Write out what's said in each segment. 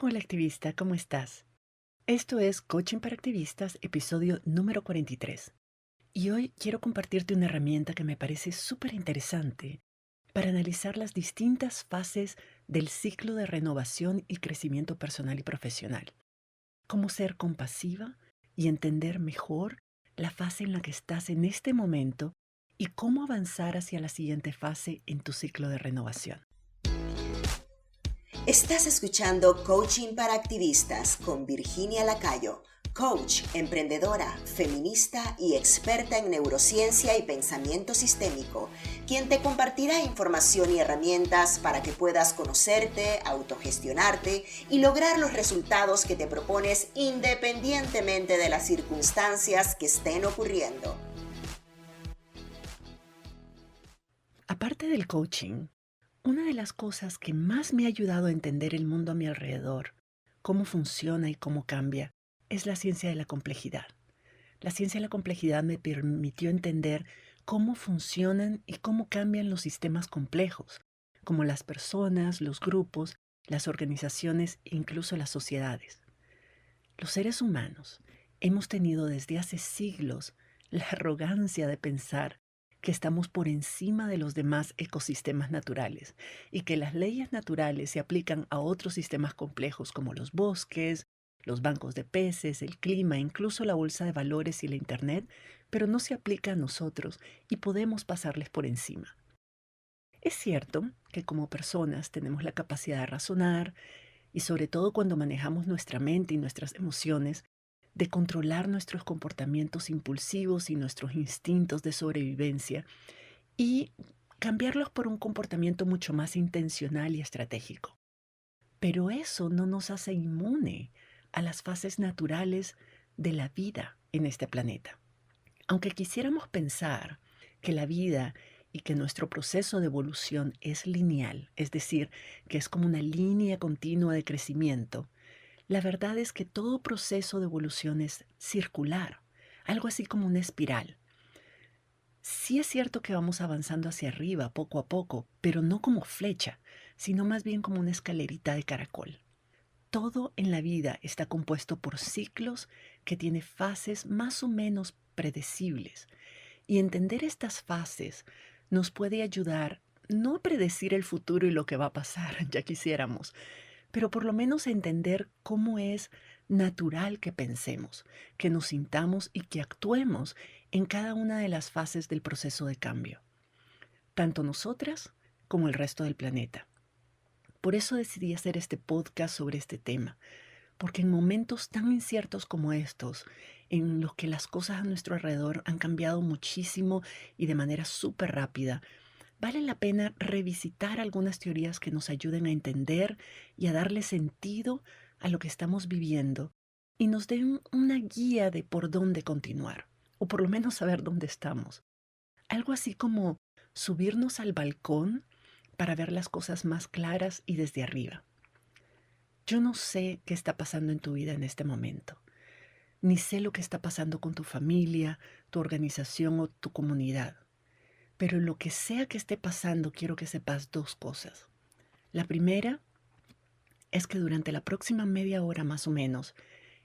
Hola activista, ¿cómo estás? Esto es Coaching para Activistas, episodio número 43. Y hoy quiero compartirte una herramienta que me parece súper interesante para analizar las distintas fases del ciclo de renovación y crecimiento personal y profesional. Cómo ser compasiva y entender mejor la fase en la que estás en este momento y cómo avanzar hacia la siguiente fase en tu ciclo de renovación. Estás escuchando Coaching para Activistas con Virginia Lacayo, coach, emprendedora, feminista y experta en neurociencia y pensamiento sistémico, quien te compartirá información y herramientas para que puedas conocerte, autogestionarte y lograr los resultados que te propones independientemente de las circunstancias que estén ocurriendo. Aparte del coaching, una de las cosas que más me ha ayudado a entender el mundo a mi alrededor, cómo funciona y cómo cambia, es la ciencia de la complejidad. La ciencia de la complejidad me permitió entender cómo funcionan y cómo cambian los sistemas complejos, como las personas, los grupos, las organizaciones e incluso las sociedades. Los seres humanos hemos tenido desde hace siglos la arrogancia de pensar que estamos por encima de los demás ecosistemas naturales y que las leyes naturales se aplican a otros sistemas complejos como los bosques, los bancos de peces, el clima, incluso la bolsa de valores y la internet, pero no se aplica a nosotros y podemos pasarles por encima. Es cierto que como personas tenemos la capacidad de razonar y sobre todo cuando manejamos nuestra mente y nuestras emociones, de controlar nuestros comportamientos impulsivos y nuestros instintos de sobrevivencia y cambiarlos por un comportamiento mucho más intencional y estratégico. Pero eso no nos hace inmune a las fases naturales de la vida en este planeta. Aunque quisiéramos pensar que la vida y que nuestro proceso de evolución es lineal, es decir, que es como una línea continua de crecimiento, la verdad es que todo proceso de evolución es circular, algo así como una espiral. Sí es cierto que vamos avanzando hacia arriba poco a poco, pero no como flecha, sino más bien como una escalerita de caracol. Todo en la vida está compuesto por ciclos que tienen fases más o menos predecibles. Y entender estas fases nos puede ayudar no a predecir el futuro y lo que va a pasar, ya quisiéramos, pero por lo menos entender cómo es natural que pensemos, que nos sintamos y que actuemos en cada una de las fases del proceso de cambio, tanto nosotras como el resto del planeta. Por eso decidí hacer este podcast sobre este tema, porque en momentos tan inciertos como estos, en los que las cosas a nuestro alrededor han cambiado muchísimo y de manera súper rápida, vale la pena revisitar algunas teorías que nos ayuden a entender y a darle sentido a lo que estamos viviendo y nos den una guía de por dónde continuar, o por lo menos saber dónde estamos. Algo así como subirnos al balcón para ver las cosas más claras y desde arriba. Yo no sé qué está pasando en tu vida en este momento, ni sé lo que está pasando con tu familia, tu organización o tu comunidad. Pero lo que sea que esté pasando, quiero que sepas dos cosas. La primera es que durante la próxima media hora más o menos,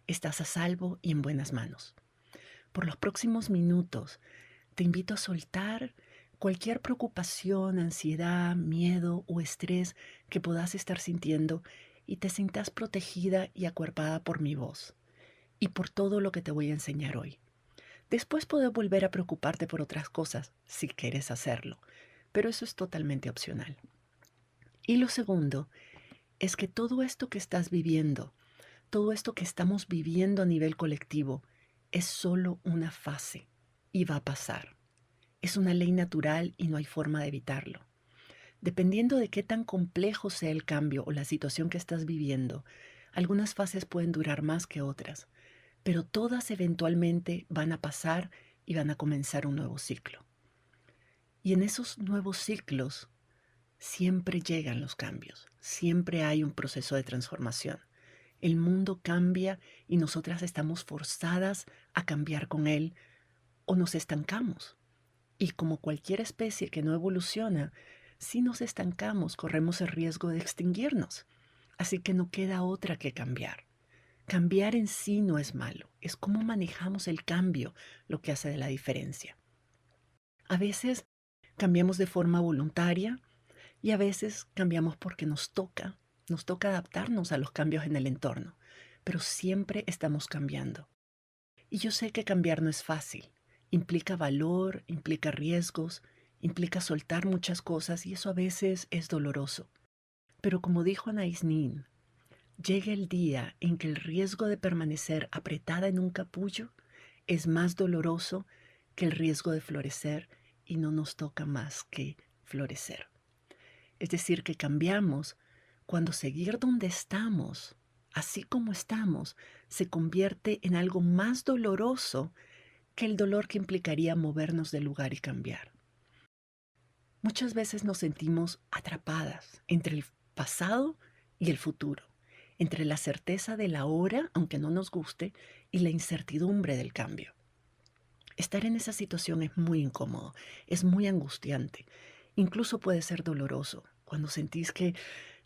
estás a salvo y en buenas manos. Por los próximos minutos, te invito a soltar cualquier preocupación, ansiedad, miedo o estrés que puedas estar sintiendo y te sientas protegida y acuerpada por mi voz y por todo lo que te voy a enseñar hoy. Después puedes volver a preocuparte por otras cosas si quieres hacerlo, pero eso es totalmente opcional. Y lo segundo es que todo esto que estás viviendo, todo esto que estamos viviendo a nivel colectivo, es solo una fase y va a pasar. Es una ley natural y no hay forma de evitarlo. Dependiendo de qué tan complejo sea el cambio o la situación que estás viviendo, algunas fases pueden durar más que otras, pero todas eventualmente van a pasar y van a comenzar un nuevo ciclo. Y en esos nuevos ciclos siempre llegan los cambios, siempre hay un proceso de transformación. El mundo cambia y nosotras estamos forzadas a cambiar con él o nos estancamos. Y como cualquier especie que no evoluciona, si nos estancamos corremos el riesgo de extinguirnos. Así que no queda otra que cambiar. Cambiar en sí no es malo, es cómo manejamos el cambio lo que hace de la diferencia. A veces cambiamos de forma voluntaria y a veces cambiamos porque nos toca adaptarnos a los cambios en el entorno, pero siempre estamos cambiando. Y yo sé que cambiar no es fácil, implica valor, implica riesgos, implica soltar muchas cosas y eso a veces es doloroso. Pero como dijo Anais Nin, llega el día en que el riesgo de permanecer apretada en un capullo es más doloroso que el riesgo de florecer y no nos toca más que florecer. Es decir, que cambiamos cuando seguir donde estamos, así como estamos, se convierte en algo más doloroso que el dolor que implicaría movernos del lugar y cambiar. Muchas veces nos sentimos atrapadas entre el pasado y el futuro, entre la certeza del ahora, aunque no nos guste, y la incertidumbre del cambio. Estar en esa situación es muy incómodo, es muy angustiante, incluso puede ser doloroso, cuando sentís que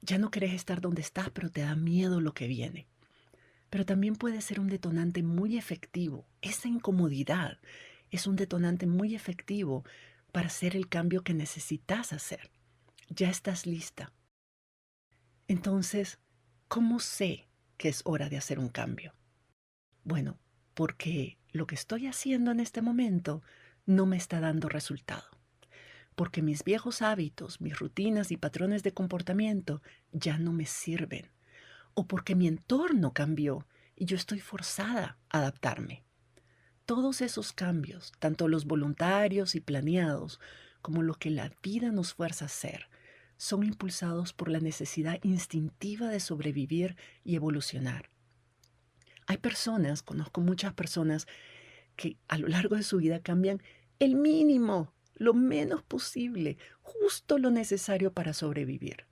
ya no querés estar donde estás, pero te da miedo lo que viene. Pero también puede ser un detonante muy efectivo. Esa incomodidad es un detonante muy efectivo para hacer el cambio que necesitas hacer. Ya estás lista. Entonces, ¿cómo sé que es hora de hacer un cambio? Bueno, porque lo que estoy haciendo en este momento no me está dando resultado. Porque mis viejos hábitos, mis rutinas y patrones de comportamiento ya no me sirven. O porque mi entorno cambió y yo estoy forzada a adaptarme. Todos esos cambios, tanto los voluntarios y planeados como lo que la vida nos fuerza a hacer, son impulsados por la necesidad instintiva de sobrevivir y evolucionar. Hay personas, conozco muchas personas que a lo largo de su vida cambian el mínimo, lo menos posible, justo lo necesario para sobrevivir.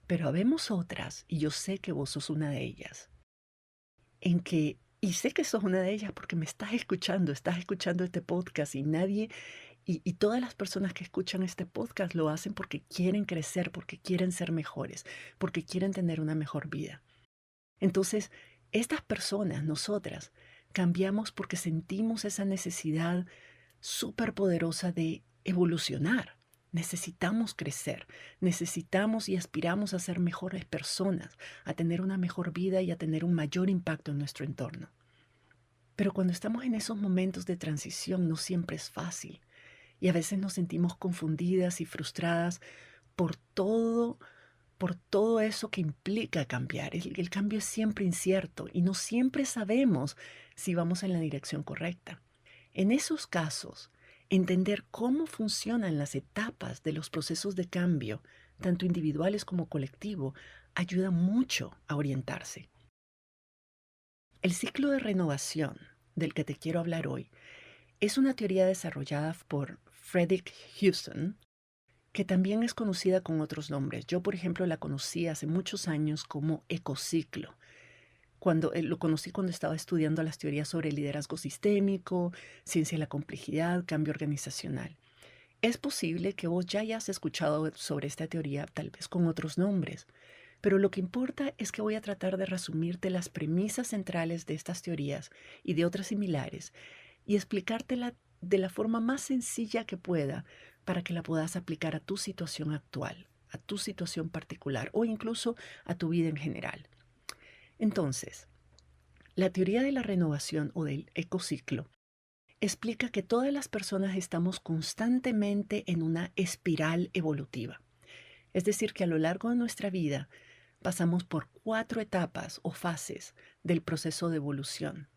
Pero habemos otras, y yo sé que vos sos una de ellas, y sé que sos una de ellas porque me estás escuchando este podcast y todas las personas que escuchan este podcast lo hacen porque quieren crecer, porque quieren ser mejores, porque quieren tener una mejor vida. Entonces, estas personas, nosotras, cambiamos porque sentimos esa necesidad súper poderosa de evolucionar. Necesitamos crecer, necesitamos y aspiramos a ser mejores personas, a tener una mejor vida y a tener un mayor impacto en nuestro entorno. Pero cuando estamos en esos momentos de transición no siempre es fácil y a veces nos sentimos confundidas y frustradas por todo, por todo eso que implica cambiar. El cambio es siempre incierto y no siempre sabemos si vamos en la dirección correcta. En esos casos, entender cómo funcionan las etapas de los procesos de cambio, tanto individuales como colectivo, ayuda mucho a orientarse. El ciclo de renovación del que te quiero hablar hoy es una teoría desarrollada por Frederick Houston, que también es conocida con otros nombres. Yo, por ejemplo, la conocí hace muchos años como ecociclo. Lo conocí cuando estaba estudiando las teorías sobre liderazgo sistémico, ciencia de la complejidad, cambio organizacional. Es posible que vos ya hayas escuchado sobre esta teoría, tal vez con otros nombres, pero lo que importa es que voy a tratar de resumirte las premisas centrales de estas teorías y de otras similares y explicártela de la forma más sencilla que pueda para que la puedas aplicar a tu situación actual, a tu situación particular o incluso a tu vida en general. Entonces, la teoría de la renovación o del ecociclo explica que todas las personas estamos constantemente en una espiral evolutiva. Es decir, que a lo largo de nuestra vida pasamos por 4 etapas o fases del proceso de evolución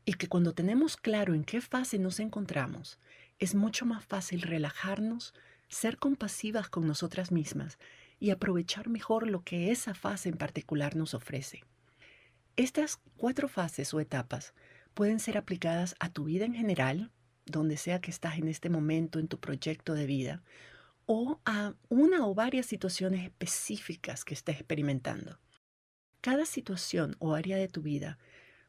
y que cuando tenemos claro en qué fase nos encontramos, es mucho más fácil relajarnos, ser compasivas con nosotras mismas y aprovechar mejor lo que esa fase en particular nos ofrece. Estas 4 fases o etapas pueden ser aplicadas a tu vida en general, donde sea que estás en este momento en tu proyecto de vida, o a una o varias situaciones específicas que estés experimentando. Cada situación o área de tu vida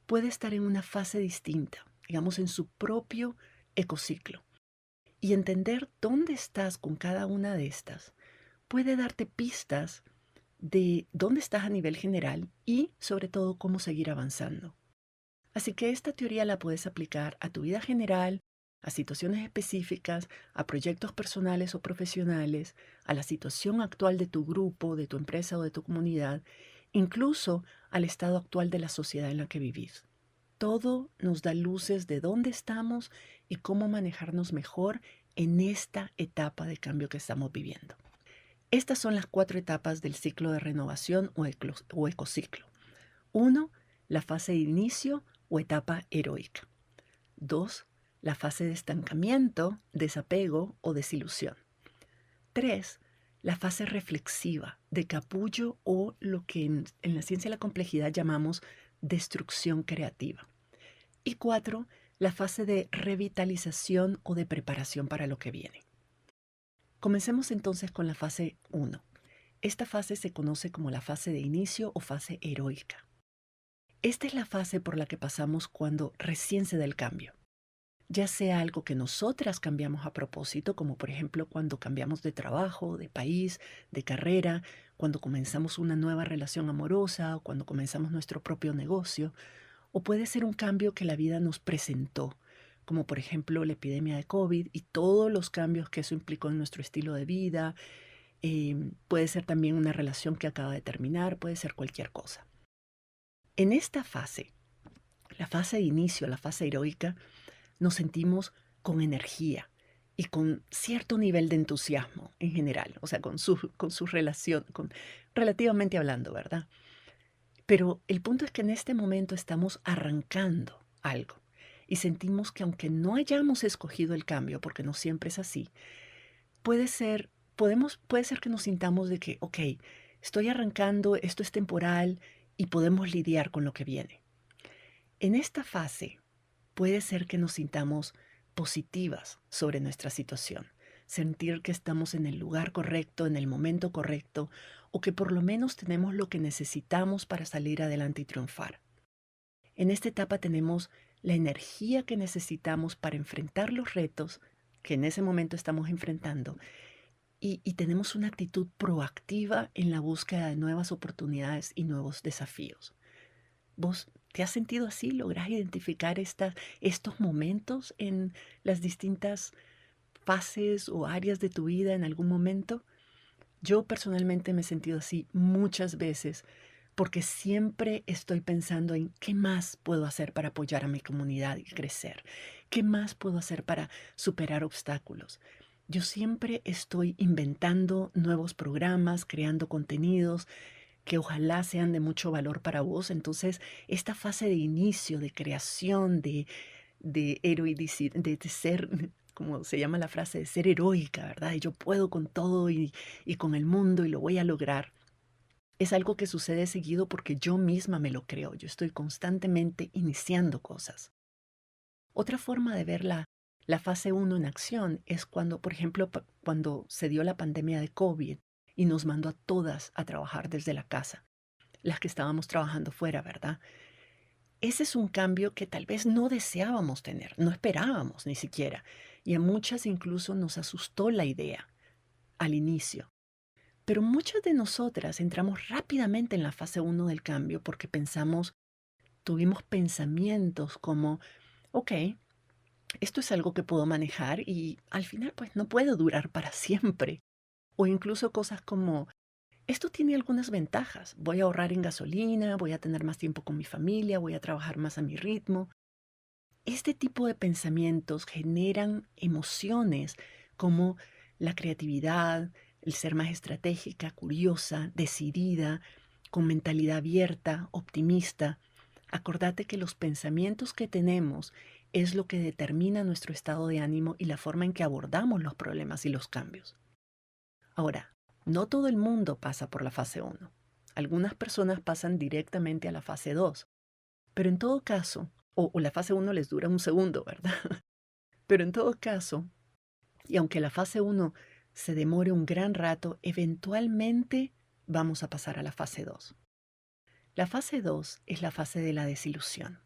puede estar en una fase distinta, digamos en su propio ecociclo. Y entender dónde estás con cada una de estas puede darte pistas de dónde estás a nivel general y, sobre todo, cómo seguir avanzando. Así que esta teoría la puedes aplicar a tu vida general, a situaciones específicas, a proyectos personales o profesionales, a la situación actual de tu grupo, de tu empresa o de tu comunidad, incluso al estado actual de la sociedad en la que vivís. Todo nos da luces de dónde estamos y cómo manejarnos mejor en esta etapa de cambio que estamos viviendo. Estas son las 4 etapas del ciclo de renovación o ecociclo. 1. La fase de inicio o etapa heroica. 2. La fase de estancamiento, desapego o desilusión. 3. La fase reflexiva, de capullo o lo que en la ciencia de la complejidad llamamos destrucción creativa. Y 4. La fase de revitalización o de preparación para lo que viene. Comencemos entonces con la fase 1. Esta fase se conoce como la fase de inicio o fase heroica. Esta es la fase por la que pasamos cuando recién se da el cambio. Ya sea algo que nosotras cambiamos a propósito, como por ejemplo cuando cambiamos de trabajo, de país, de carrera, cuando comenzamos una nueva relación amorosa o cuando comenzamos nuestro propio negocio, o puede ser un cambio que la vida nos presentó, como por ejemplo la epidemia de COVID y todos los cambios que eso implicó en nuestro estilo de vida. Puede ser también una relación que acaba de terminar, puede ser cualquier cosa. En esta fase, la fase de inicio, la fase heroica, nos sentimos con energía y con cierto nivel de entusiasmo en general, o sea, con su relación, relativamente hablando, ¿verdad? Pero el punto es que en este momento estamos arrancando algo y sentimos que aunque no hayamos escogido el cambio, porque no siempre es así, puede ser que nos sintamos de que, ok, estoy arrancando, esto es temporal y podemos lidiar con lo que viene. En esta fase puede ser que nos sintamos positivas sobre nuestra situación, sentir que estamos en el lugar correcto, en el momento correcto, o que por lo menos tenemos lo que necesitamos para salir adelante y triunfar. En esta etapa tenemos la energía que necesitamos para enfrentar los retos que en ese momento estamos enfrentando y tenemos una actitud proactiva en la búsqueda de nuevas oportunidades y nuevos desafíos. ¿Vos te has sentido así? ¿Lográs identificar estos momentos en las distintas fases o áreas de tu vida en algún momento? Yo personalmente me he sentido así muchas veces porque siempre estoy pensando en qué más puedo hacer para apoyar a mi comunidad y crecer, qué más puedo hacer para superar obstáculos. Yo siempre estoy inventando nuevos programas, creando contenidos que ojalá sean de mucho valor para vos. Entonces, esta fase de inicio, de creación, de heroicidad, de ser, como se llama la frase, de ser heroica, ¿verdad? Y yo puedo con todo y con el mundo y lo voy a lograr. Es algo que sucede seguido porque yo misma me lo creo. Yo estoy constantemente iniciando cosas. Otra forma de ver la fase 1 en acción es cuando, por ejemplo, cuando se dio la pandemia de COVID y nos mandó a todas a trabajar desde la casa, las que estábamos trabajando fuera, ¿verdad? Ese es un cambio que tal vez no deseábamos tener, no esperábamos ni siquiera, y a muchas incluso nos asustó la idea al inicio. Pero muchas de nosotras entramos rápidamente en la fase 1 del cambio porque tuvimos pensamientos como, ok, esto es algo que puedo manejar y al final pues no puede durar para siempre. O incluso cosas como, esto tiene algunas ventajas. Voy a ahorrar en gasolina, voy a tener más tiempo con mi familia, voy a trabajar más a mi ritmo. Este tipo de pensamientos generan emociones como la creatividad, el ser más estratégica, curiosa, decidida, con mentalidad abierta, optimista. Acordate que los pensamientos que tenemos es lo que determina nuestro estado de ánimo y la forma en que abordamos los problemas y los cambios. Ahora, no todo el mundo pasa por la fase 1. Algunas personas pasan directamente a la fase 2. Pero en todo caso, o la fase 1 les dura un segundo, ¿verdad? Pero en todo caso, y aunque la fase 1 se demore un gran rato, eventualmente vamos a pasar a la fase 2. La fase 2 es la fase de la desilusión.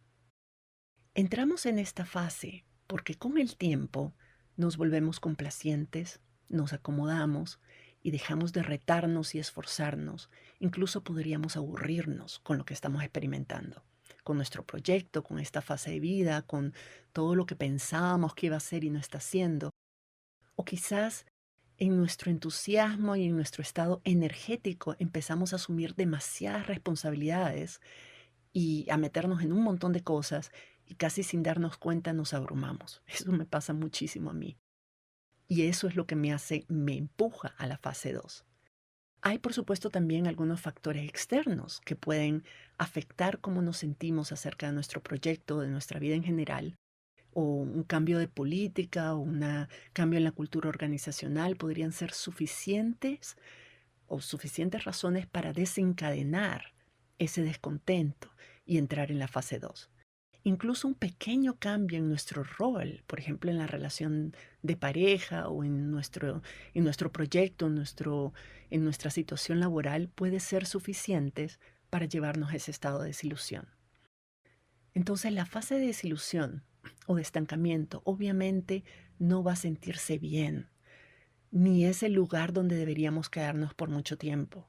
Entramos en esta fase porque con el tiempo nos volvemos complacientes, nos acomodamos y dejamos de retarnos y esforzarnos, incluso podríamos aburrirnos con lo que estamos experimentando, con nuestro proyecto, con esta fase de vida, con todo lo que pensábamos que iba a ser y no está haciendo. O quizás en nuestro entusiasmo y en nuestro estado energético empezamos a asumir demasiadas responsabilidades y a meternos en un montón de cosas y casi sin darnos cuenta nos abrumamos. Eso me pasa muchísimo a mí. Y eso es lo que me empuja a la fase 2. Hay, por supuesto, también algunos factores externos que pueden afectar cómo nos sentimos acerca de nuestro proyecto, de nuestra vida en general, o un cambio de política o un cambio en la cultura organizacional podrían ser suficientes o suficientes razones para desencadenar ese descontento y entrar en la fase 2. Incluso un pequeño cambio en nuestro rol, por ejemplo, en la relación de pareja o en nuestro proyecto, en nuestra situación laboral, puede ser suficiente para llevarnos a ese estado de desilusión. Entonces, la fase de desilusión o de estancamiento obviamente no va a sentirse bien, ni es el lugar donde deberíamos quedarnos por mucho tiempo.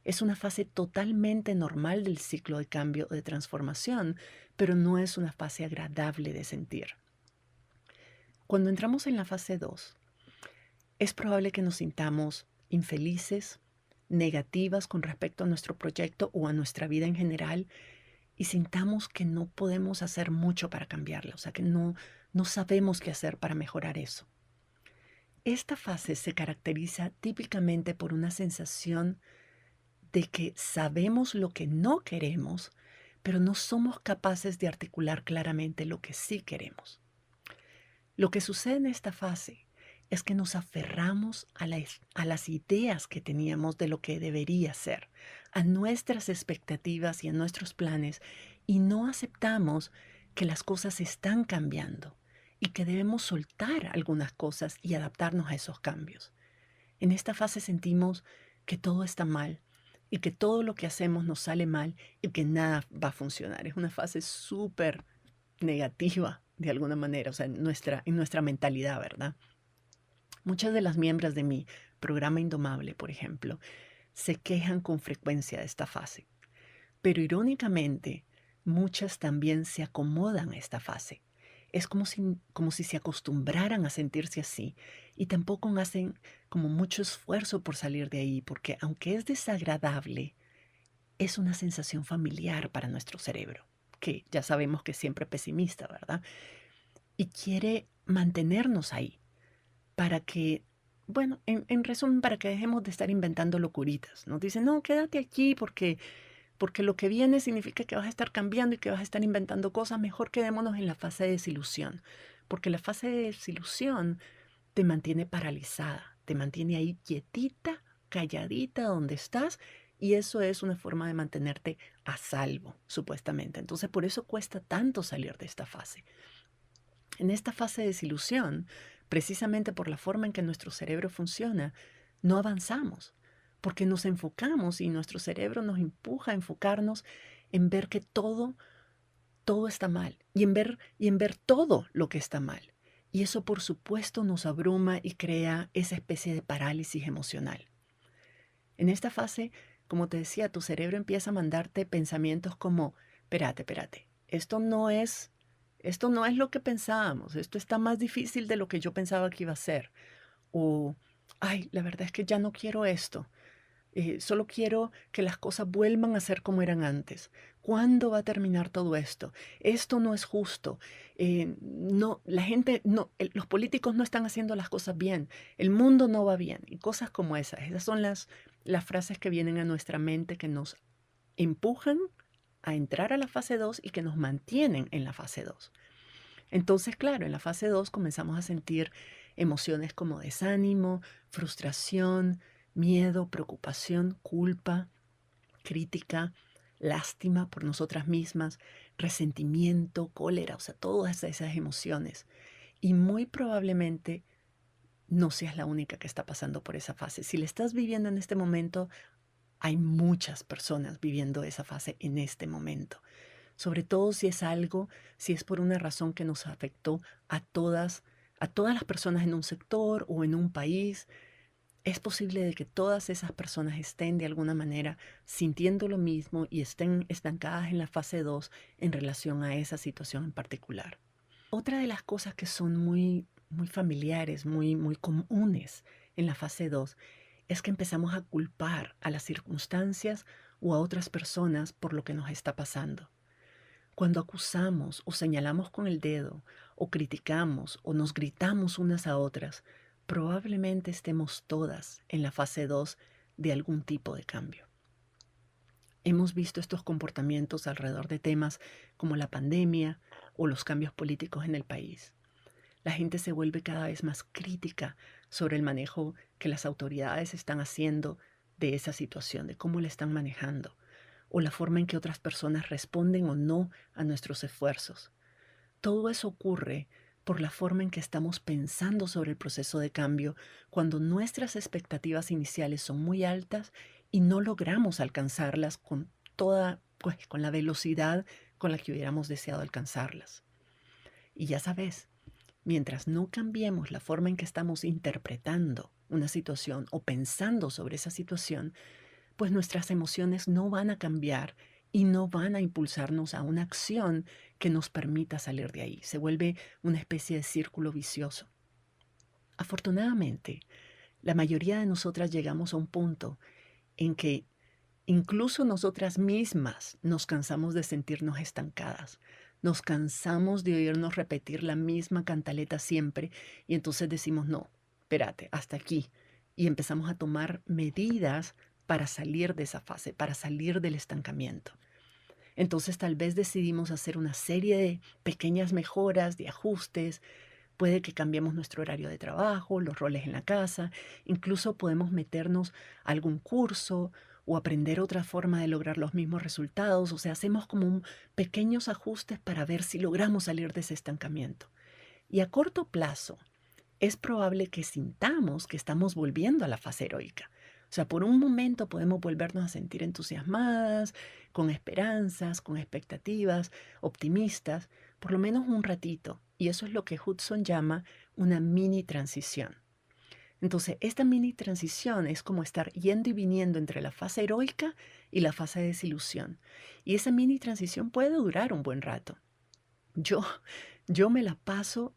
Es una fase totalmente normal del ciclo de cambio o de transformación, pero no es una fase agradable de sentir. Cuando entramos en la fase 2, es probable que nos sintamos infelices, negativas con respecto a nuestro proyecto o a nuestra vida en general y sintamos que no podemos hacer mucho para cambiarla, o sea, que no sabemos qué hacer para mejorar eso. Esta fase se caracteriza típicamente por una sensación de que sabemos lo que no queremos, pero no somos capaces de articular claramente lo que sí queremos. Lo que sucede en esta fase es que nos aferramos a las ideas que teníamos de lo que debería ser, a nuestras expectativas y a nuestros planes, y no aceptamos que las cosas están cambiando y que debemos soltar algunas cosas y adaptarnos a esos cambios. En esta fase sentimos que todo está mal y que todo lo que hacemos nos sale mal y que nada va a funcionar. Es una fase súper negativa de alguna manera, o sea, en nuestra mentalidad, ¿verdad? Muchas de las miembros de mi programa Indomable, por ejemplo, se quejan con frecuencia de esta fase, pero irónicamente, muchas también se acomodan a esta fase. Es como si se acostumbraran a sentirse así y tampoco hacen como mucho esfuerzo por salir de ahí, porque aunque es desagradable, es una sensación familiar para nuestro cerebro, que ya sabemos que es siempre pesimista, ¿verdad? Y quiere mantenernos ahí para que, bueno, en resumen, para que dejemos de estar inventando locuritas. Nos dicen, no, quédate aquí porque lo que viene significa que vas a estar cambiando y que vas a estar inventando cosas. Mejor quedémonos en la fase de desilusión, porque la fase de desilusión te mantiene paralizada, te mantiene ahí quietita, calladita donde estás, y eso es una forma de mantenerte a salvo, supuestamente. Entonces, por eso cuesta tanto salir de esta fase. En esta fase de desilusión, precisamente por la forma en que nuestro cerebro funciona, no avanzamos, porque nos enfocamos y nuestro cerebro nos empuja a enfocarnos en ver que todo está mal y en ver todo lo que está mal. Y eso, por supuesto, nos abruma y crea esa especie de parálisis emocional. En esta fase, como te decía, tu cerebro empieza a mandarte pensamientos como, espérate, esto no es lo que pensábamos, esto está más difícil de lo que yo pensaba que iba a ser. O, ay, la verdad es que ya no quiero esto. Solo quiero que las cosas vuelvan a ser como eran antes. ¿Cuándo va a terminar todo esto? Esto no es justo. No, la gente, no, los políticos no están haciendo las cosas bien. El mundo no va bien. Y cosas como esas. Esas son las frases que vienen a nuestra mente que nos empujan a entrar a la fase 2 y que nos mantienen en la fase 2. Entonces, claro, en la fase 2 comenzamos a sentir emociones como desánimo, frustración, miedo, preocupación, culpa, crítica, lástima por nosotras mismas, resentimiento, cólera, o sea, todas esas emociones. Y muy probablemente no seas la única que está pasando por esa fase. Si la estás viviendo en este momento, hay muchas personas viviendo esa fase en este momento. Sobre todo si es por una razón que nos afectó a todas las personas en un sector o en un país. Es posible de que todas esas personas estén de alguna manera sintiendo lo mismo y estén estancadas en la fase 2 en relación a esa situación en particular. Otra de las cosas que son muy familiares, muy comunes en la fase 2 es que empezamos a culpar a las circunstancias o a otras personas por lo que nos está pasando. Cuando acusamos o señalamos con el dedo o criticamos o nos gritamos unas a otras, probablemente estemos todas en la fase 2 de algún tipo de cambio. Hemos visto estos comportamientos alrededor de temas como la pandemia o los cambios políticos en el país. La gente se vuelve cada vez más crítica sobre el manejo que las autoridades están haciendo de esa situación, de cómo la están manejando, o la forma en que otras personas responden o no a nuestros esfuerzos. Todo eso ocurre por la forma en que estamos pensando sobre el proceso de cambio cuando nuestras expectativas iniciales son muy altas y no logramos alcanzarlas con la velocidad con la que hubiéramos deseado alcanzarlas. Y ya sabes, mientras no cambiemos la forma en que estamos interpretando una situación o pensando sobre esa situación, pues nuestras emociones no van a cambiar y no van a impulsarnos a una acción que nos permita salir de ahí. Se vuelve una especie de círculo vicioso. Afortunadamente, la mayoría de nosotras llegamos a un punto en que incluso nosotras mismas nos cansamos de sentirnos estancadas. Nos cansamos de oírnos repetir la misma cantaleta siempre y entonces decimos, no, espérate, hasta aquí. Y empezamos a tomar medidas para salir de esa fase, para salir del estancamiento. Entonces tal vez decidimos hacer una serie de pequeñas mejoras, de ajustes. Puede que cambiemos nuestro horario de trabajo, los roles en la casa, incluso podemos meternos a algún curso o aprender otra forma de lograr los mismos resultados. O sea, hacemos como pequeños ajustes para ver si logramos salir de ese estancamiento. Y a corto plazo, es probable que sintamos que estamos volviendo a la fase heroica. O sea, por un momento podemos volvernos a sentir entusiasmadas, con esperanzas, con expectativas, optimistas, por lo menos un ratito. Y eso es lo que Hudson llama una mini transición. Entonces, esta mini transición es como estar yendo y viniendo entre la fase heroica y la fase de desilusión. Y esa mini transición puede durar un buen rato. Yo me paso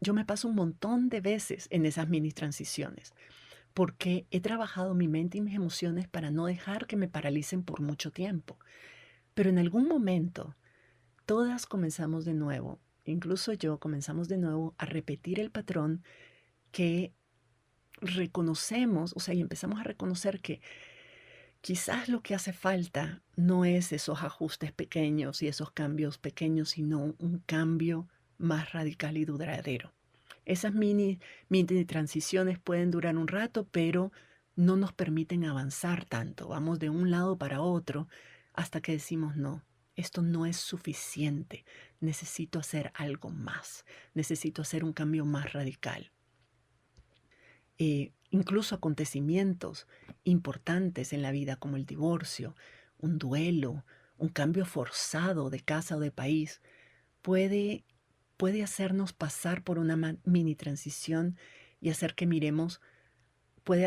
un montón de veces en esas mini transiciones, porque he trabajado mi mente y mis emociones para no dejar que me paralicen por mucho tiempo. Pero en algún momento, todas comenzamos de nuevo, incluso yo comenzamos de nuevo a repetir el patrón que reconocemos, o sea, y empezamos a reconocer que quizás lo que hace falta no es esos ajustes pequeños y esos cambios pequeños, sino un cambio más radical y duradero. Esas mini transiciones pueden durar un rato, pero no nos permiten avanzar tanto. Vamos de un lado para otro hasta que decimos, no, esto no es suficiente. Necesito hacer algo más. Necesito hacer un cambio más radical. Incluso acontecimientos importantes en la vida como el divorcio, un duelo, un cambio forzado de casa o de país, puede hacernos pasar por una mini transición y hacer que miremos, puede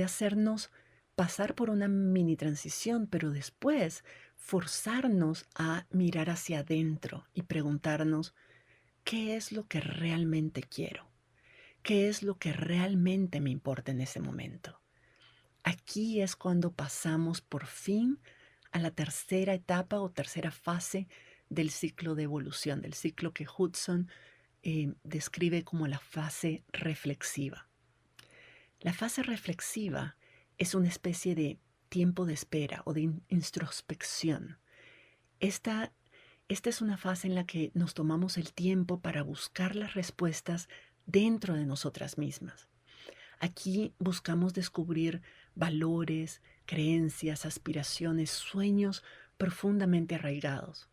hacernos pasar por una mini transición, pero después forzarnos a mirar hacia adentro y preguntarnos, ¿qué es lo que realmente quiero? ¿Qué es lo que realmente me importa en ese momento? Aquí es cuando pasamos por fin a la tercera etapa o tercera fase del ciclo de evolución, del ciclo que Hudson describe como la fase reflexiva. La fase reflexiva es una especie de tiempo de espera o de introspección. Esta es una fase en la que nos tomamos el tiempo para buscar las respuestas dentro de nosotras mismas. Aquí buscamos descubrir valores, creencias, aspiraciones, sueños profundamente arraigados.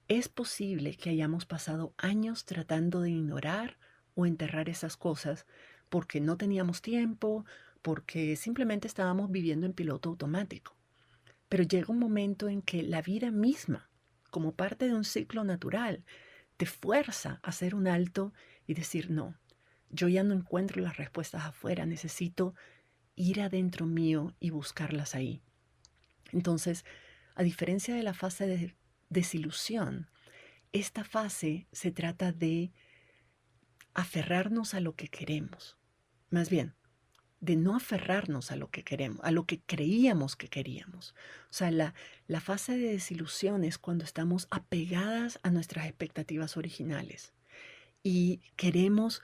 Es posible que hayamos pasado años tratando de ignorar o enterrar esas cosas porque no teníamos tiempo, porque simplemente estábamos viviendo en piloto automático. Pero llega un momento en que la vida misma, como parte de un ciclo natural, te fuerza a hacer un alto y decir, no, yo ya no encuentro las respuestas afuera, necesito ir adentro mío y buscarlas ahí. Entonces, a diferencia de la fase de desilusión, esta fase se trata de aferrarnos a lo que queremos. Más bien, de no aferrarnos a lo que queremos, a lo que creíamos que queríamos. O sea, la fase de desilusión es cuando estamos apegadas a nuestras expectativas originales y queremos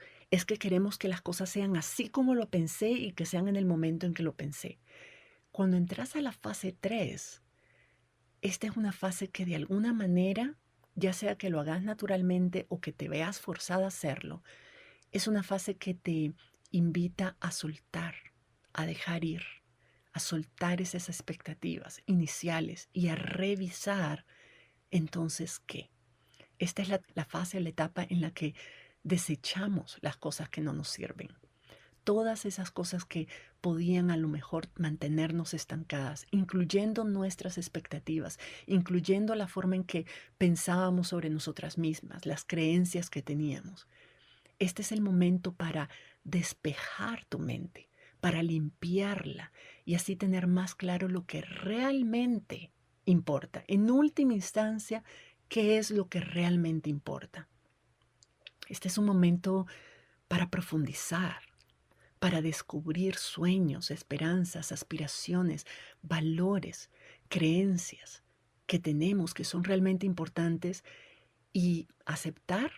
que las cosas sean así como lo pensé y que sean en el momento en que lo pensé. Cuando entras a la fase 3, esta es una fase que de alguna manera, ya sea que lo hagas naturalmente o que te veas forzada a hacerlo, es una fase que te invita a soltar, a dejar ir, a soltar esas expectativas iniciales y a revisar entonces qué. Esta es la fase, la etapa en la que desechamos las cosas que no nos sirven. Todas esas cosas que podían a lo mejor mantenernos estancadas, incluyendo nuestras expectativas, incluyendo la forma en que pensábamos sobre nosotras mismas, las creencias que teníamos. Este es el momento para despejar tu mente, para limpiarla y así tener más claro lo que realmente importa. En última instancia, ¿qué es lo que realmente importa? Este es un momento para profundizar, para descubrir sueños, esperanzas, aspiraciones, valores, creencias que tenemos que son realmente importantes y aceptar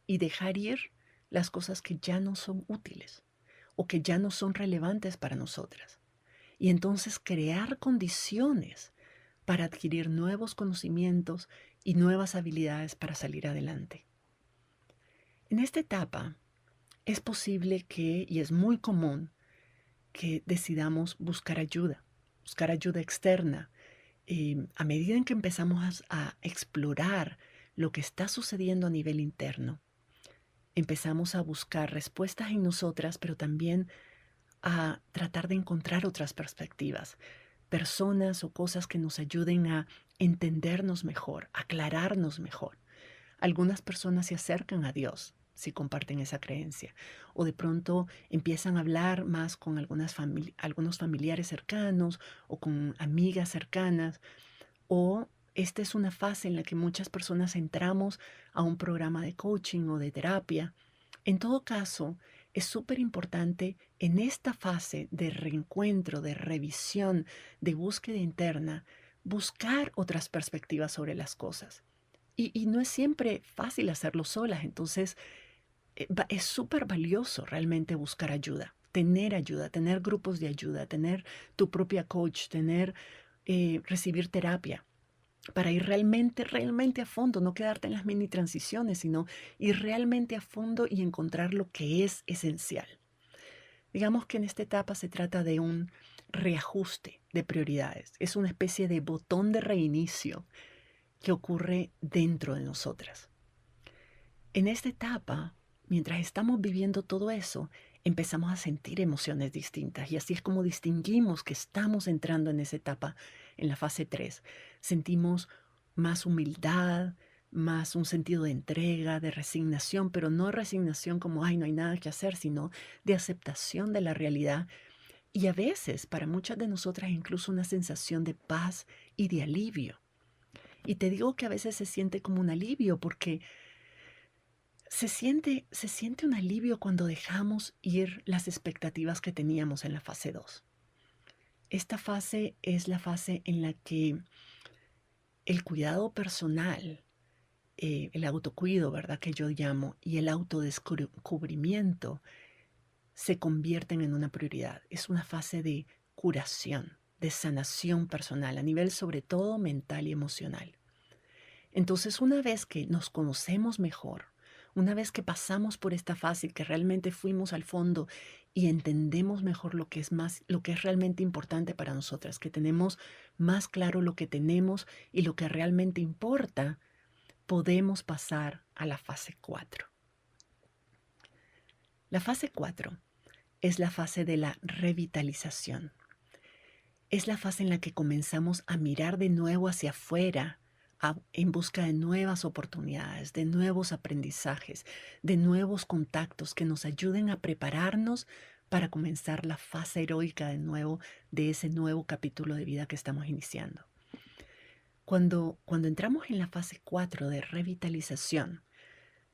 y dejar ir las cosas que ya no son útiles o que ya no son relevantes para nosotras. Y entonces crear condiciones para adquirir nuevos conocimientos y nuevas habilidades para salir adelante. En esta etapa es posible que, y es muy común, que decidamos buscar ayuda externa. A medida en que empezamos a explorar lo que está sucediendo a nivel interno, empezamos a buscar respuestas en nosotras, pero también a tratar de encontrar otras perspectivas, personas o cosas que nos ayuden a entendernos mejor, aclararnos mejor. Algunas personas se acercan a Dios si comparten esa creencia, o de pronto empiezan a hablar más con algunos familiares cercanos o con amigas cercanas, o esta es una fase en la que muchas personas entramos a un programa de coaching o de terapia. En todo caso, es súper importante en esta fase de reencuentro, de revisión, de búsqueda interna, buscar otras perspectivas sobre las cosas. Y no es siempre fácil hacerlo solas, entonces es súper valioso realmente buscar ayuda, tener grupos de ayuda, tener tu propia coach, recibir terapia para ir realmente a fondo, no quedarte en las mini transiciones, sino ir realmente a fondo y encontrar lo que es esencial. Digamos que en esta etapa se trata de un reajuste de prioridades, es una especie de botón de reinicio que ocurre dentro de nosotras. En esta etapa, mientras estamos viviendo todo eso, empezamos a sentir emociones distintas y así es como distinguimos que estamos entrando en esa etapa, en la fase 3. Sentimos más humildad, más un sentido de entrega, de resignación, pero no resignación como, ay, no hay nada que hacer, sino de aceptación de la realidad y a veces, para muchas de nosotras, incluso una sensación de paz y de alivio. Y te digo que a veces se siente como un alivio porque se siente un alivio cuando dejamos ir las expectativas que teníamos en la fase 2. Esta fase es la fase en la que el cuidado personal, el autocuido, ¿verdad? Que yo llamo, y el autodescubrimiento se convierten en una prioridad. Es una fase de curación, de sanación personal, a nivel sobre todo mental y emocional. Entonces, una vez que nos conocemos mejor, una vez que pasamos por esta fase, que realmente fuimos al fondo y entendemos mejor lo que es realmente importante para nosotras, que tenemos más claro lo que tenemos y lo que realmente importa, podemos pasar a la fase 4. La fase 4 es la fase de la revitalización. Es la fase en la que comenzamos a mirar de nuevo hacia afuera en busca de nuevas oportunidades, de nuevos aprendizajes, de nuevos contactos que nos ayuden a prepararnos para comenzar la fase heroica de nuevo de ese nuevo capítulo de vida que estamos iniciando. Cuando entramos en la fase 4 de revitalización,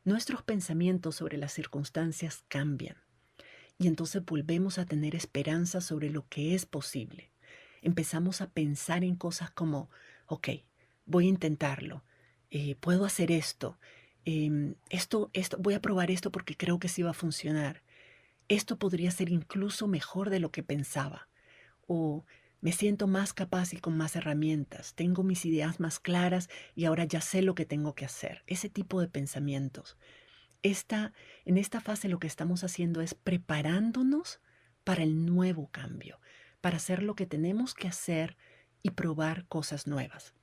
nuestros pensamientos sobre las circunstancias cambian y entonces volvemos a tener esperanza sobre lo que es posible. Empezamos a pensar en cosas como, ok, voy a intentarlo, puedo hacer esto, voy a probar esto porque creo que sí va a funcionar. Esto podría ser incluso mejor de lo que pensaba. O me siento más capaz y con más herramientas. Tengo mis ideas más claras y ahora ya sé lo que tengo que hacer. Ese tipo de pensamientos. En esta fase lo que estamos haciendo es preparándonos para el nuevo cambio, para hacer lo que tenemos que hacer y probar cosas nuevas.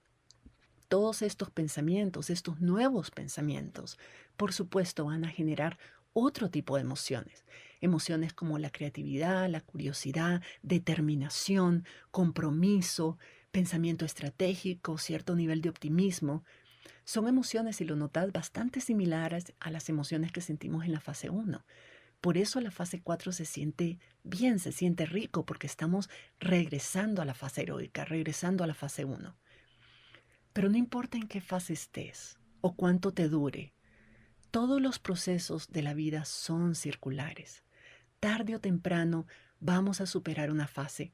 Todos estos pensamientos, estos nuevos pensamientos, por supuesto, van a generar otro tipo de emociones. Emociones como la creatividad, la curiosidad, determinación, compromiso, pensamiento estratégico, cierto nivel de optimismo. Son emociones, si lo notas, bastante similares a las emociones que sentimos en la fase 1. Por eso la fase 4 se siente bien, se siente rico, porque estamos regresando a la fase heroica, regresando a la fase 1. Pero no importa en qué fase estés o cuánto te dure, todos los procesos de la vida son circulares. Tarde o temprano vamos a superar una fase,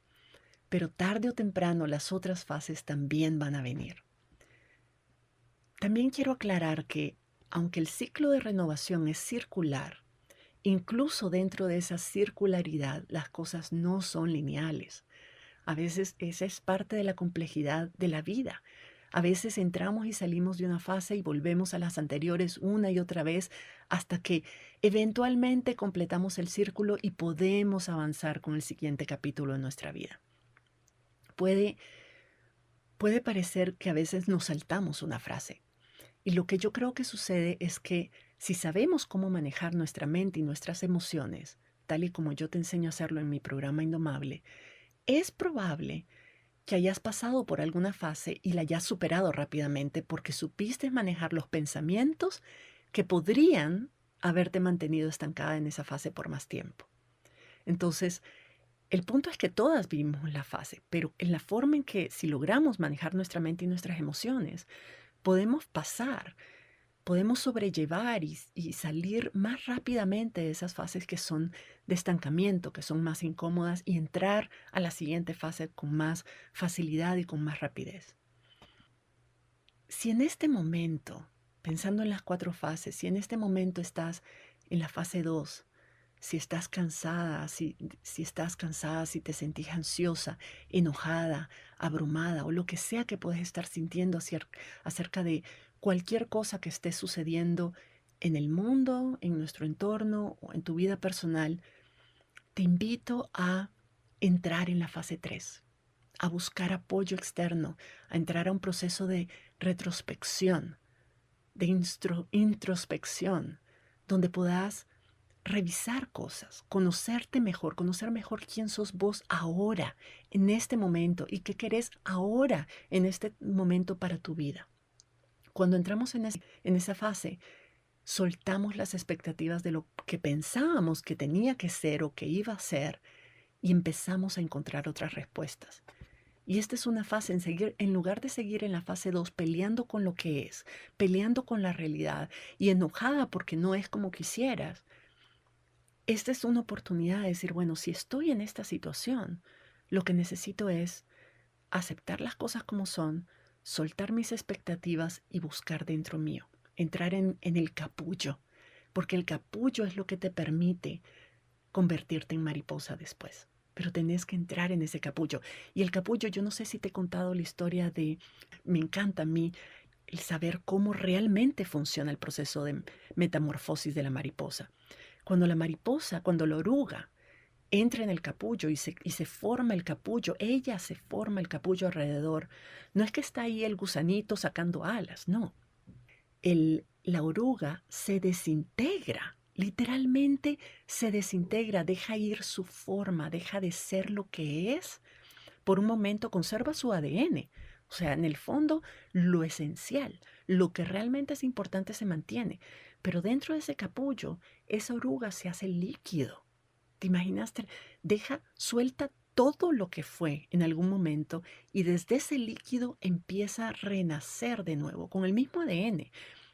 pero tarde o temprano las otras fases también van a venir. También quiero aclarar que, aunque el ciclo de renovación es circular, incluso dentro de esa circularidad las cosas no son lineales. A veces esa es parte de la complejidad de la vida. A veces entramos y salimos de una fase y volvemos a las anteriores una y otra vez hasta que eventualmente completamos el círculo y podemos avanzar con el siguiente capítulo de nuestra vida. Puede parecer que a veces nos saltamos una frase. Y lo que yo creo que sucede es que si sabemos cómo manejar nuestra mente y nuestras emociones, tal y como yo te enseño a hacerlo en mi programa Indomable, es probable que hayas pasado por alguna fase y la hayas superado rápidamente porque supiste manejar los pensamientos que podrían haberte mantenido estancada en esa fase por más tiempo. Entonces, el punto es que todas vivimos la fase, pero en la forma en que si logramos manejar nuestra mente y nuestras emociones, podemos sobrellevar y salir más rápidamente de esas fases que son de estancamiento, que son más incómodas, y entrar a la siguiente fase con más facilidad y con más rapidez. Si en este momento, pensando en las 4 fases, si en este momento estás en la fase 2, si estás cansada, si te sentís ansiosa, enojada, abrumada o lo que sea que puedes estar sintiendo acerca de cualquier cosa que esté sucediendo en el mundo, en nuestro entorno o en tu vida personal, te invito a entrar en la fase 3, a buscar apoyo externo, a entrar a un proceso de retrospección, de introspección, donde puedas revisar cosas, conocerte mejor, conocer mejor quién sos vos ahora, en este momento, y qué querés ahora, en este momento para tu vida. Cuando entramos en esa fase, soltamos las expectativas de lo que pensábamos que tenía que ser o que iba a ser y empezamos a encontrar otras respuestas. Y esta es una fase en lugar de seguir en la fase 2 peleando con lo que es, peleando con la realidad y enojada porque no es como quisieras. Esta es una oportunidad de decir, bueno, si estoy en esta situación, lo que necesito es aceptar las cosas como son, soltar mis expectativas y buscar dentro mío, entrar en el capullo, porque el capullo es lo que te permite convertirte en mariposa después. Pero tenés que entrar en ese capullo. Y el capullo, yo no sé si te he contado la historia me encanta a mí el saber cómo realmente funciona el proceso de metamorfosis de la mariposa. Cuando la oruga entra en el capullo y se forma el capullo, ella se forma el capullo alrededor. No es que está ahí el gusanito sacando alas, no. La oruga se desintegra, literalmente se desintegra, deja ir su forma, deja de ser lo que es. Por un momento conserva su ADN, O sea, en el fondo, lo esencial, lo que realmente es importante se mantiene. Pero dentro de ese capullo, esa oruga se hace líquido. ¿Te imaginaste? Suelta todo lo que fue en algún momento y desde ese líquido empieza a renacer de nuevo, con el mismo ADN,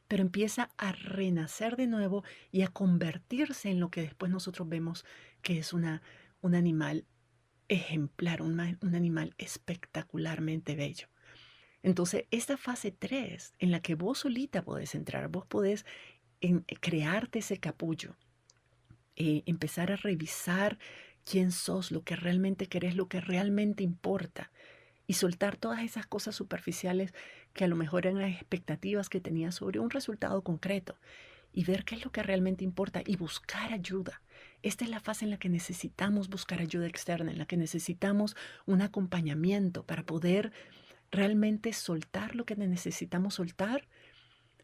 pero empieza a renacer de nuevo y a convertirse en lo que después nosotros vemos que es un animal ejemplar, un animal espectacularmente bello. Entonces, esta fase 3 en la que vos solita podés entrar, vos podés crearte ese capullo, empezar a revisar quién sos, lo que realmente querés, lo que realmente importa, y soltar todas esas cosas superficiales que a lo mejor eran las expectativas que tenías sobre un resultado concreto, y ver qué es lo que realmente importa y buscar ayuda. Esta es la fase en la que necesitamos buscar ayuda externa, en la que necesitamos un acompañamiento para poder realmente soltar lo que necesitamos soltar.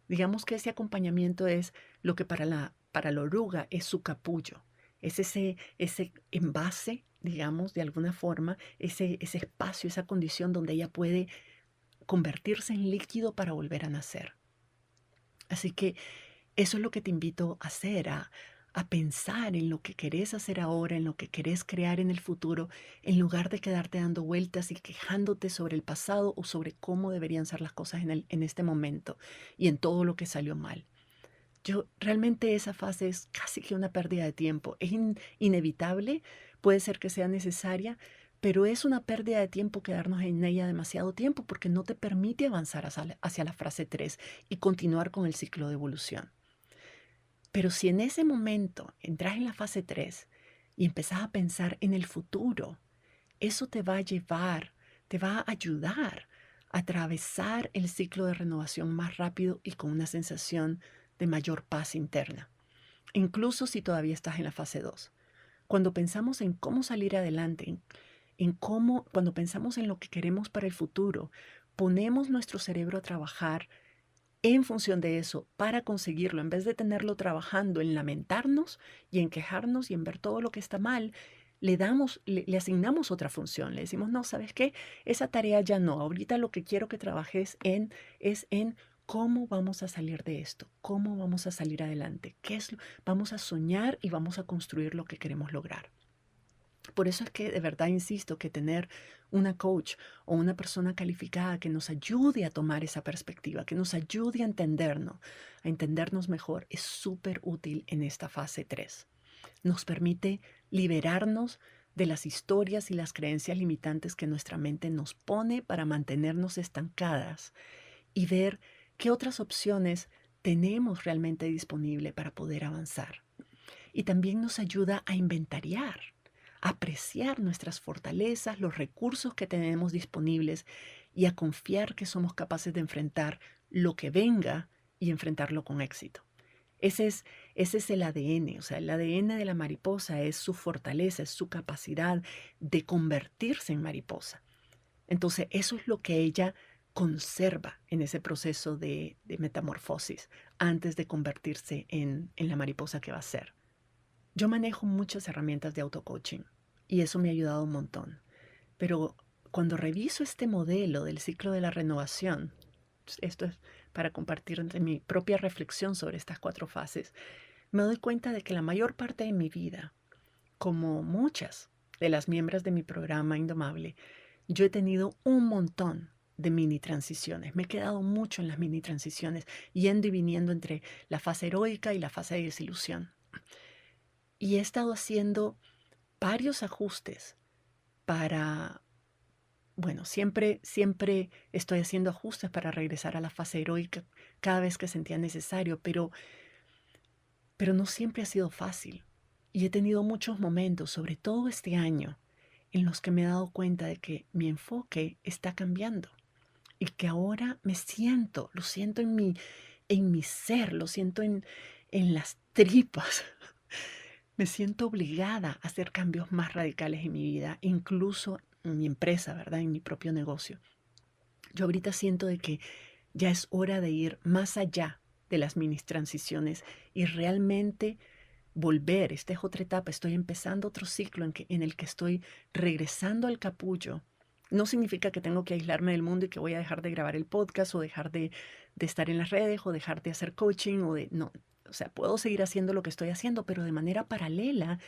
Digamos que ese acompañamiento es lo que para la oruga es su capullo. Es ese envase, digamos, de alguna forma, ese espacio, esa condición donde ella puede convertirse en líquido para volver a nacer. Así que eso es lo que te invito a hacer, a pensar en lo que querés hacer ahora, en lo que querés crear en el futuro, en lugar de quedarte dando vueltas y quejándote sobre el pasado o sobre cómo deberían ser las cosas en este momento y en todo lo que salió mal. Realmente esa fase es casi que una pérdida de tiempo. Es inevitable, puede ser que sea necesaria, pero es una pérdida de tiempo quedarnos en ella demasiado tiempo porque no te permite avanzar hacia la fase 3 y continuar con el ciclo de evolución. Pero si en ese momento entras en la fase 3 y empezás a pensar en el futuro, eso te va a llevar, te va a ayudar a atravesar el ciclo de renovación más rápido y con una sensación de mayor paz interna, incluso si todavía estás en la fase 2. Cuando pensamos en cómo salir adelante, cuando pensamos en lo que queremos para el futuro, ponemos nuestro cerebro a trabajar en función de eso para conseguirlo, en vez de tenerlo trabajando en lamentarnos y en quejarnos y en ver todo lo que está mal. Le asignamos otra función, le decimos, no, ¿sabes qué? Esa tarea ya no, ahorita lo que quiero que trabajes es en cómo vamos a salir de esto, cómo vamos a salir adelante, vamos a soñar y vamos a construir lo que queremos lograr. Por eso es que de verdad insisto que tener una coach o una persona calificada que nos ayude a tomar esa perspectiva, que nos ayude a entendernos mejor, es súper útil en esta fase 3. Nos permite liberarnos de las historias y las creencias limitantes que nuestra mente nos pone para mantenernos estancadas y ver qué otras opciones tenemos realmente disponible para poder avanzar. Y también nos ayuda a inventariar, apreciar nuestras fortalezas, los recursos que tenemos disponibles y a confiar que somos capaces de enfrentar lo que venga y enfrentarlo con éxito. Ese es el ADN, o sea, el ADN de la mariposa es su fortaleza, es su capacidad de convertirse en mariposa. Entonces, eso es lo que ella conserva en ese proceso de metamorfosis antes de convertirse en la mariposa que va a ser. Yo manejo muchas herramientas de auto-coaching y eso me ha ayudado un montón. Pero cuando reviso este modelo del ciclo de la renovación, esto es para compartir mi propia reflexión sobre estas 4 fases, me doy cuenta de que la mayor parte de mi vida, como muchas de las miembros de mi programa Indomable, yo he tenido un montón de mini transiciones. Me he quedado mucho en las mini transiciones, yendo y viniendo entre la fase heroica y la fase de desilusión. Y he estado haciendo varios ajustes siempre estoy haciendo ajustes para regresar a la fase heroica cada vez que sentía necesario, pero no siempre ha sido fácil. Y he tenido muchos momentos, sobre todo este año, en los que me he dado cuenta de que mi enfoque está cambiando y que ahora lo siento en mi ser, lo siento en las tripas. Me siento obligada a hacer cambios más radicales en mi vida, incluso en mi empresa, ¿verdad? En mi propio negocio. Yo ahorita siento de que ya es hora de ir más allá de las mini transiciones y realmente volver. Esta es otra etapa, estoy empezando otro ciclo en el que estoy regresando al capullo No significa que tengo que aislarme del mundo y que voy a dejar de grabar el podcast o dejar de estar en las redes o dejar de hacer coaching no. O sea, puedo seguir haciendo lo que estoy haciendo, pero de manera paralela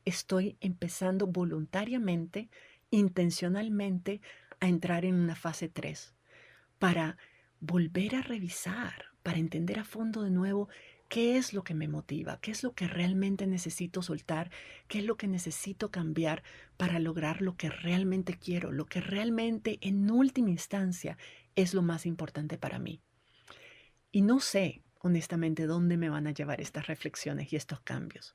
estoy empezando voluntariamente, intencionalmente, a entrar en una fase 3 para volver a revisar, para entender a fondo de nuevo qué es lo que me motiva, qué es lo que realmente necesito soltar, qué es lo que necesito cambiar para lograr lo que realmente quiero, lo que realmente en última instancia es lo más importante para mí. Y no sé, honestamente, dónde me van a llevar estas reflexiones y estos cambios.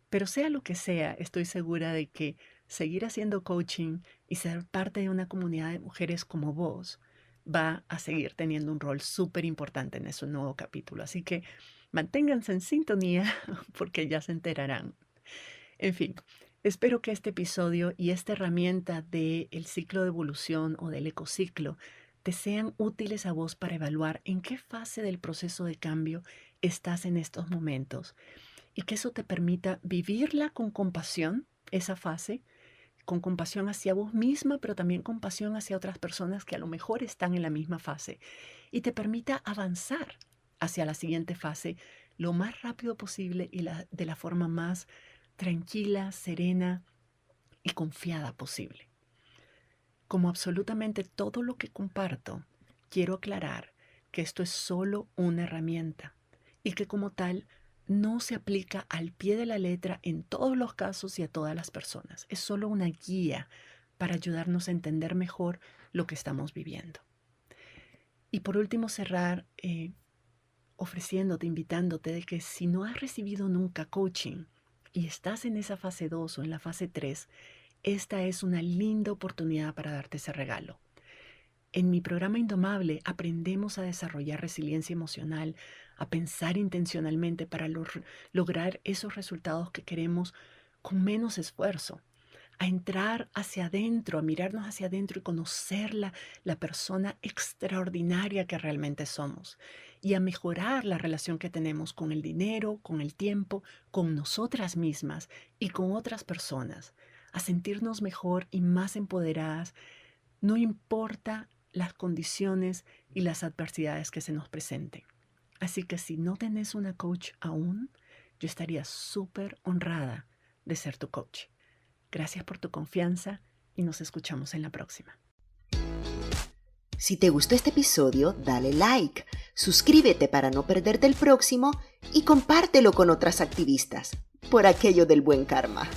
Pero sea lo que sea, estoy segura de que seguir haciendo coaching y ser parte de una comunidad de mujeres como vos va a seguir teniendo un rol súper importante en ese nuevo capítulo. Así que manténganse en sintonía porque ya se enterarán. En fin, espero que este episodio y esta herramienta del ciclo de evolución o del ecociclo te sean útiles a vos para evaluar en qué fase del proceso de cambio estás en estos momentos y que eso te permita vivirla con compasión, esa fase, con compasión hacia vos misma, pero también compasión hacia otras personas que a lo mejor están en la misma fase y te permita avanzar hacia la siguiente fase lo más rápido posible y de la forma más tranquila, serena y confiada posible. Como absolutamente todo lo que comparto, quiero aclarar que esto es solo una herramienta y que como tal no se aplica al pie de la letra en todos los casos y a todas las personas. Es solo una guía para ayudarnos a entender mejor lo que estamos viviendo. Y por último, cerrar ofreciéndote, invitándote de que si no has recibido nunca coaching y estás en esa fase 2 o en la fase 3, esta es una linda oportunidad para darte ese regalo. En mi programa Indomable aprendemos a desarrollar resiliencia emocional, a pensar intencionalmente para lograr esos resultados que queremos con menos esfuerzo, a entrar hacia adentro, a mirarnos hacia adentro y conocer la persona extraordinaria que realmente somos y a mejorar la relación que tenemos con el dinero, con el tiempo, con nosotras mismas y con otras personas, a sentirnos mejor y más empoderadas, no importa las condiciones y las adversidades que se nos presenten. Así que si no tenés una coach aún, yo estaría súper honrada de ser tu coach. Gracias por tu confianza y nos escuchamos en la próxima. Si te gustó este episodio, dale like, suscríbete para no perderte el próximo y compártelo con otras activistas, por aquello del buen karma.